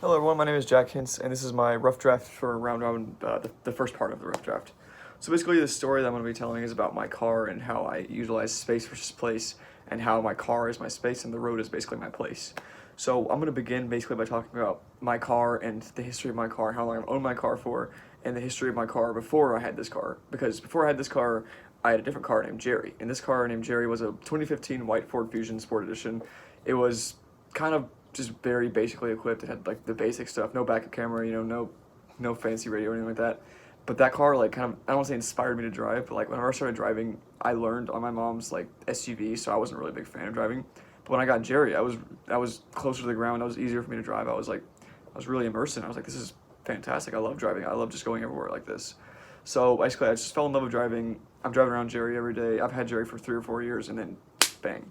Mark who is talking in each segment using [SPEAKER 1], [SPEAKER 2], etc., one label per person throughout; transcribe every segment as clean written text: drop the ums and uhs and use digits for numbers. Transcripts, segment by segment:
[SPEAKER 1] Hello everyone, my name is Jack Hintz, and this is my rough draft for round robin, the first part of the rough draft. So basically the story that I'm going to be telling is about my car and how I utilize space versus place, and how my car is my space and the road is basically my place. So I'm going to begin basically by talking about my car and the history of my car, how long I've owned my car for, and the history of my car before I had this car. Because before I had this car, I had a different car named Jerry, and this car named Jerry was a 2015 white Ford Fusion Sport Edition. It was kind of just very basically equipped. It had like the basic stuff, no backup camera, no fancy radio or anything like that. But that car like kind of, I don't want to say inspired me to drive, but like whenever I started driving, I learned on my mom's like SUV, so I wasn't really a big fan of driving. But when I got Jerry, I was closer to the ground. It was easier for me to drive. I was really immersed in it. I was like, this is fantastic. I love driving. I love just going everywhere like this. So basically, I just fell in love with driving. I'm driving around Jerry every day. I've had Jerry for 3 or 4 years, and then bang,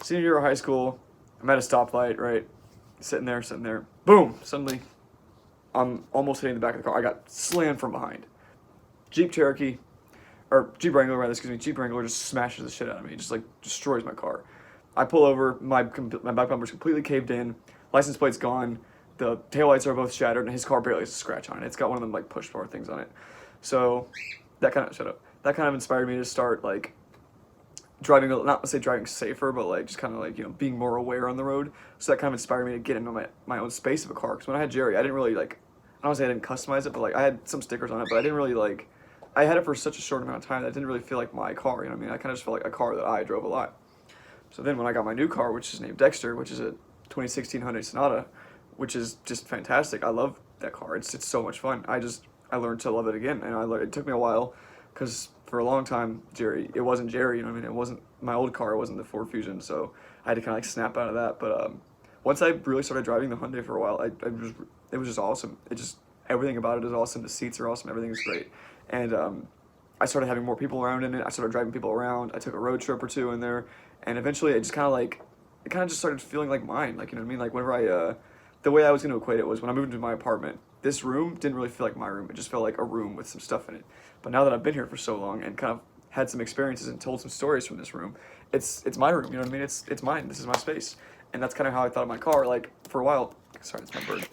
[SPEAKER 1] senior year of high school, I'm at a stoplight, right? Sitting there. Boom! Suddenly, I'm almost hitting the back of the car. I got slammed from behind. Jeep Wrangler, rather, excuse me. Jeep Wrangler just smashes the shit out of me. Just like destroys my car. I pull over. My back bumper's completely caved in. License plate's gone. The taillights are both shattered, and his car barely has a scratch on it. It's got one of them like push bar things on it. So that kind of inspired me to start like driving, not to say driving safer, but like just kind of like, being more aware on the road. So that kind of inspired me to get into my own space of a car. Because when I had Jerry, I didn't really like, I don't say I didn't customize it, but like I had some stickers on it, but I didn't really like, I had it for such a short amount of time that it didn't really feel like my car, you know what I mean? I kind of just felt like a car that I drove a lot. So then when I got my new car, which is named Dexter, which is a 2016 Hyundai Sonata, which is just fantastic. I love that car. It's so much fun. I learned to love it again, and it took me a while, because for a long time, it wasn't Jerry, you know what I mean? It wasn't my old car, it wasn't the Ford Fusion, so I had to kind of like snap out of that. But once I really started driving the Hyundai for a while, it was just awesome. Everything about it is awesome. The seats are awesome. Everything is great. And I started having more people around in it. I started driving people around. I took a road trip or two in there, and eventually it kind of just started feeling like mine. Like, you know what I mean? Like whenever the way I was going to equate it was when I moved into my apartment, this room didn't really feel like my room. It just felt like a room with some stuff in it. But now that I've been here for so long and kind of had some experiences and told some stories from this room, it's my room. You know what I mean? It's mine. This is my space. And that's kind of how I thought of my car. Like for a while, sorry, it's my bird.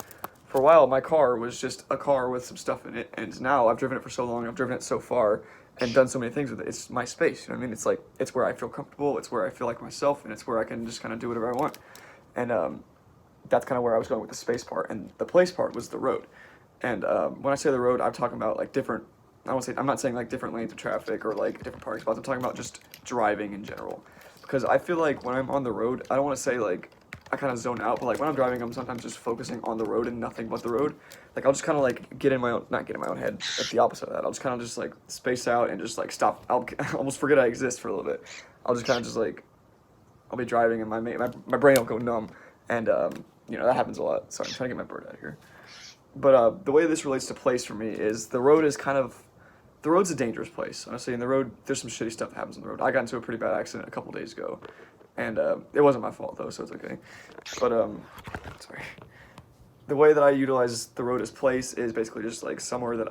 [SPEAKER 1] For a while, my car was just a car with some stuff in it. And now I've driven it for so long. I've driven it so far and done so many things with it. It's my space. You know what I mean? It's like, it's where I feel comfortable. It's where I feel like myself, and it's where I can just kind of do whatever I want. And that's kind of where I was going with the space part, and the place part was the road. And when I say the road, I'm talking about like different. I'm not saying like different lanes of traffic or like different parking spots. I'm talking about just driving in general, because I feel like when I'm on the road, I don't want to say like I kind of zone out, but like when I'm driving, I'm sometimes just focusing on the road and nothing but the road. Like I'll just kind of like not get in my own head. It's the opposite of that. I'll just kind of just like space out and just like stop. I'll almost forget I exist for a little bit. I'll just kind of just like I'll be driving and my brain will go numb, and that happens a lot. Sorry, I'm trying to get my bird out of here. But the way this relates to place for me is the road's a dangerous place. Honestly, in the road, there's some shitty stuff that happens on the road. I got into a pretty bad accident a couple days ago, and it wasn't my fault though, so it's okay. But sorry. The way that I utilize the road as place is basically just like somewhere that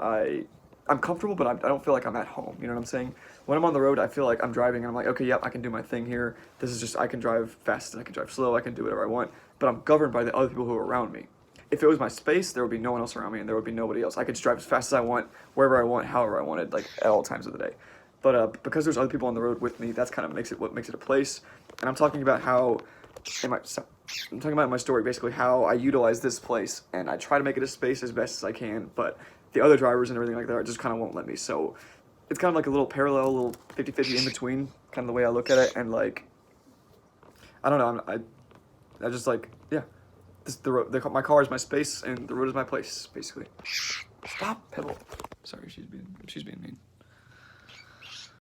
[SPEAKER 1] I'm comfortable, but I don't feel like I'm at home. You know what I'm saying? When I'm on the road, I feel like I'm driving, and I'm like, okay, yep, I can do my thing here. This is just, I can drive fast and I can drive slow. I can do whatever I want, but I'm governed by the other people who are around me. If it was my space, there would be no one else around me, and there would be nobody else. I could just drive as fast as I want, wherever I want, however I wanted, like at all times of the day. But because there's other people on the road with me, that's kind of what makes it a place. And I'm talking about I'm talking about in my story basically how I utilize this place, and I try to make it a space as best as I can. But the other drivers and everything like that just kind of won't let me. So it's kind of like a little parallel, a little 50-50 in between, kind of the way I look at it. And like, I don't know, I just like, yeah. My car is my space, and the road is my place, basically. Stop, Pebble. Sorry, she's being mean.